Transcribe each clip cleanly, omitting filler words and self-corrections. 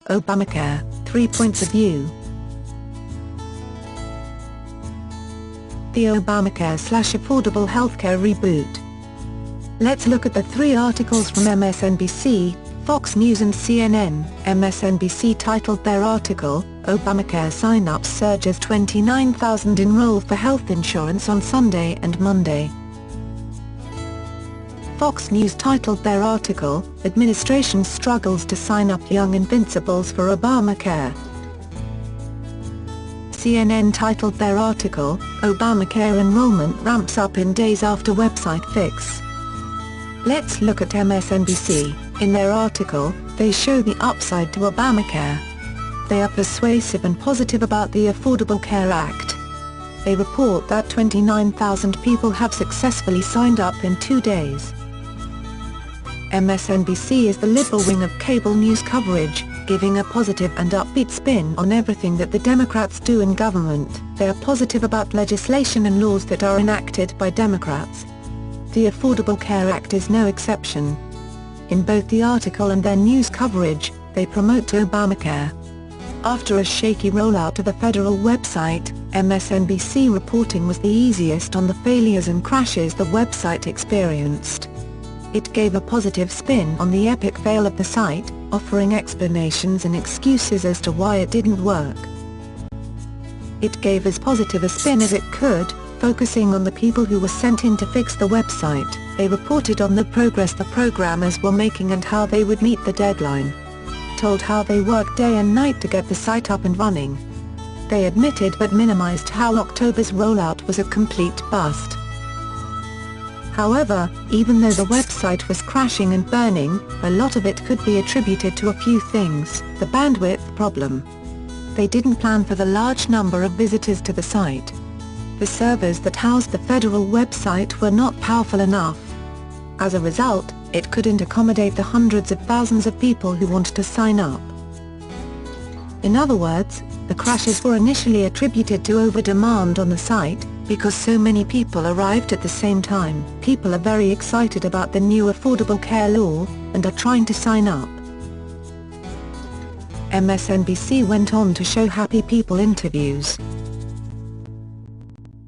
Obamacare, 3 points of view. The Obamacare/Affordable Healthcare Reboot. Let's look at the 3 articles from MSNBC, Fox News and CNN. MSNBC titled their article, "Obamacare Sign-ups Surge as 29,000 Enroll for Health Insurance on Sunday and Monday." Fox News titled their article, "Administration Struggles to Sign Up Young Invincibles for Obamacare." CNN titled their article, "Obamacare Enrollment Ramps Up in Days After Website Fix." Let's look at MSNBC. In their article, they show the upside to Obamacare. They are persuasive and positive about the Affordable Care Act. They report that 29,000 people have successfully signed up in 2 days. MSNBC is the liberal wing of cable news coverage, giving a positive and upbeat spin on everything that the Democrats do in government. They are positive about legislation and laws that are enacted by Democrats. The Affordable Care Act is no exception. In both the article and their news coverage, they promote Obamacare. After a shaky rollout of the federal website, MSNBC reporting was the easiest on the failures and crashes the website experienced. It gave a positive spin on the epic fail of the site, offering explanations and excuses as to why it didn't work. It gave as positive a spin as it could, focusing on the people who were sent in to fix the website. They reported on the progress the programmers were making and how they would meet the deadline. Told how they worked day and night to get the site up and running. They admitted but minimized how October's rollout was a complete bust. However, even though the website was crashing and burning, a lot of it could be attributed to a few things. The bandwidth problem. They didn't plan for the large number of visitors to the site. The servers that housed the federal website were not powerful enough. As a result, it couldn't accommodate the hundreds of thousands of people who wanted to sign up. In other words, the crashes were initially attributed to over-demand on the site, because so many people arrived at the same time. People are very excited about the new Affordable Care Law, and are trying to sign up. MSNBC went on to show happy people interviews.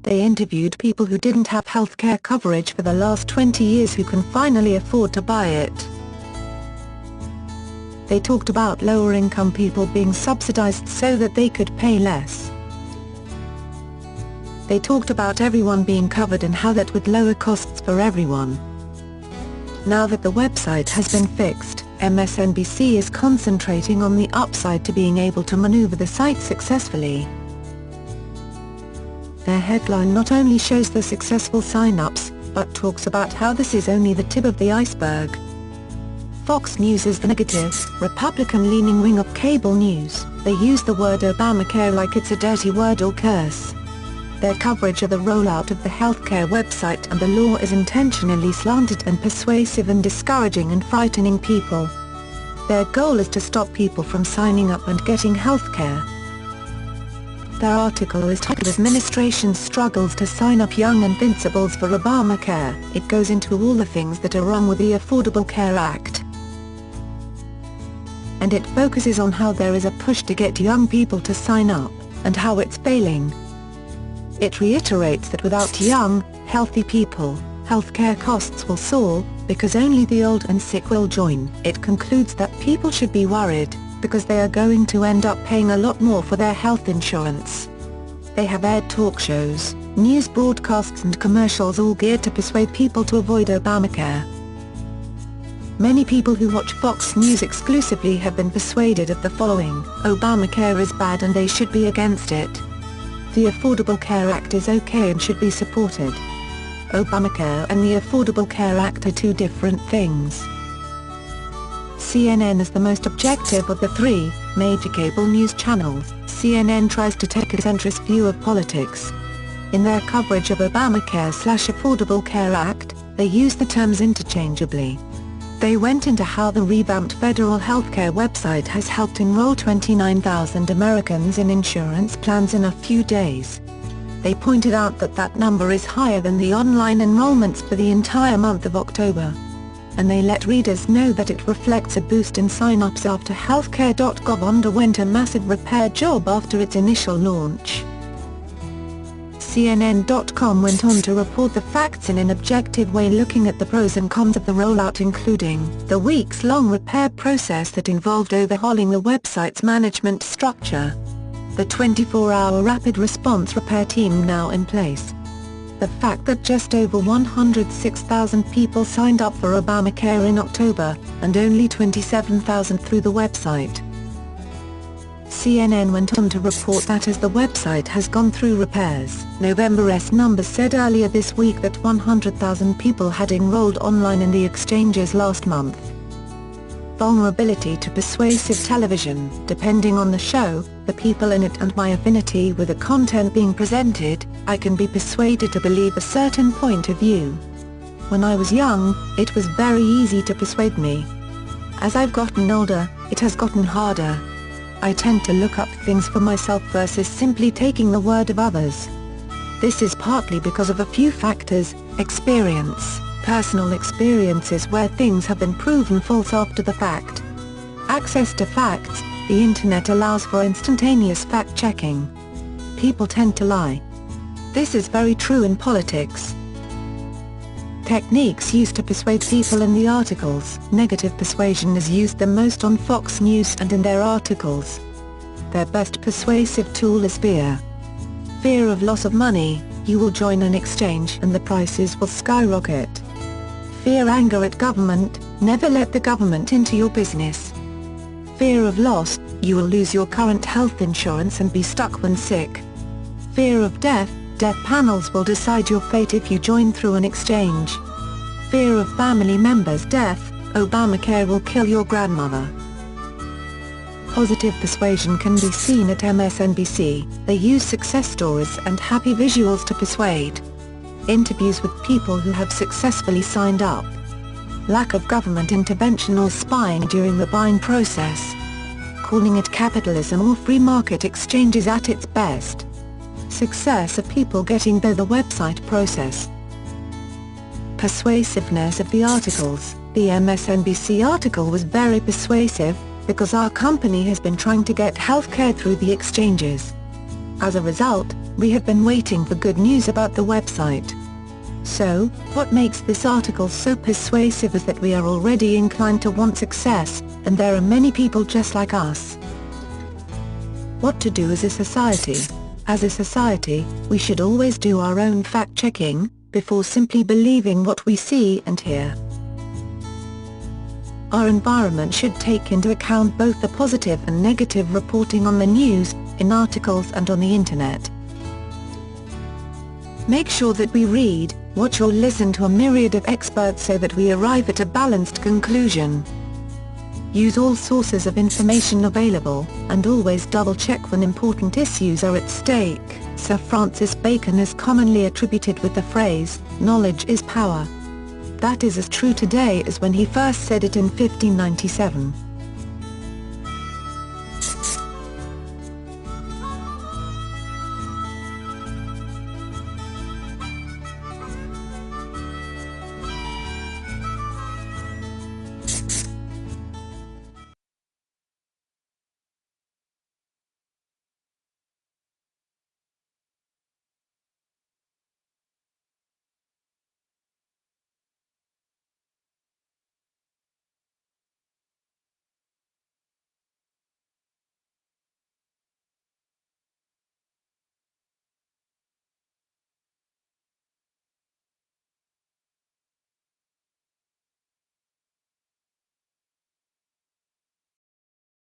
They interviewed people who didn't have health care coverage for the last 20 years who can finally afford to buy it. They talked about lower-income people being subsidized so that they could pay less. They talked about everyone being covered and how that would lower costs for everyone. Now that the website has been fixed, MSNBC is concentrating on the upside to being able to maneuver the site successfully. Their headline not only shows the successful sign-ups, but talks about how this is only the tip of the iceberg. Fox News is the negative, Republican-leaning wing of cable news. They use the word Obamacare like it's a dirty word or curse. Their coverage of the rollout of the healthcare website and the law is intentionally slanted and persuasive and discouraging and frightening people. Their goal is to stop people from signing up and getting healthcare. Their article is titled "Administration Struggles to Sign Up Young Invincibles for Obamacare." It goes into all the things that are wrong with the Affordable Care Act. And it focuses on how there is a push to get young people to sign up, and how it's failing. It reiterates that without young, healthy people, healthcare costs will soar, because only the old and sick will join. It concludes that people should be worried, because they are going to end up paying a lot more for their health insurance. They have aired talk shows, news broadcasts and commercials all geared to persuade people to avoid Obamacare. Many people who watch Fox News exclusively have been persuaded of the following: Obamacare is bad and they should be against it. The Affordable Care Act is okay and should be supported. Obamacare and the Affordable Care Act are two different things. CNN is the most objective of the 3 major cable news channels. CNN tries to take a centrist view of politics. In their coverage of Obamacare/Affordable Care Act, they use the terms interchangeably. They went into how the revamped federal healthcare website has helped enroll 29,000 Americans in insurance plans in a few days. They pointed out that that number is higher than the online enrollments for the entire month of October. and they let readers know that it reflects a boost in sign-ups after healthcare.gov underwent a massive repair job after its initial launch. CNN.com went on to report the facts in an objective way, looking at the pros and cons of the rollout, including the weeks-long repair process that involved overhauling the website's management structure, the 24-hour rapid response repair team now in place, the fact that just over 106,000 people signed up for Obamacare in October, and only 27,000 through the website. CNN went on to report that as the website has gone through repairs, November's numbers said earlier this week that 100,000 people had enrolled online in the exchanges last month. Vulnerability to persuasive television. Depending on the show, the people in it and my affinity with the content being presented, I can be persuaded to believe a certain point of view. When I was young, it was very easy to persuade me. As I've gotten older, it has gotten harder. I tend to look up things for myself versus simply taking the word of others. This is partly because of a few factors: experience, personal experiences where things have been proven false after the fact. Access to facts. The internet allows for instantaneous fact-checking. People tend to lie. This is very true in politics. Techniques used to persuade people in the articles. Negative persuasion is used the most on Fox News and in their articles. Their best persuasive tool is fear. Fear of loss of money. You will join an exchange and the prices will skyrocket. Fear anger at government. Never let the government into your business. Fear of loss. You will lose your current health insurance and be stuck when sick. Fear of death. Death panels will decide your fate if you join through an exchange. Fear of family members' death. Obamacare will kill your grandmother. Positive persuasion can be seen at MSNBC. They use success stories and happy visuals to persuade. Interviews with people who have successfully signed up. Lack of government intervention or spying during the buying process. Calling it capitalism or free market exchanges at its best. Success of people getting through the website process. Persuasiveness of the articles. The MSNBC article was very persuasive, because our company has been trying to get healthcare through the exchanges. As a result, we have been waiting for good news about the website. So, what makes this article so persuasive is that we are already inclined to want success, and there are many people just like us. What to do as a society? As a society, we should always do our own fact-checking, before simply believing what we see and hear. Our environment should take into account both the positive and negative reporting on the news, in articles and on the internet. Make sure that we read, watch or listen to a myriad of experts so that we arrive at a balanced conclusion. Use all sources of information available, and always double-check when important issues are at stake. Sir Francis Bacon is commonly attributed with the phrase, "Knowledge is power." That is as true today as when he first said it in 1597.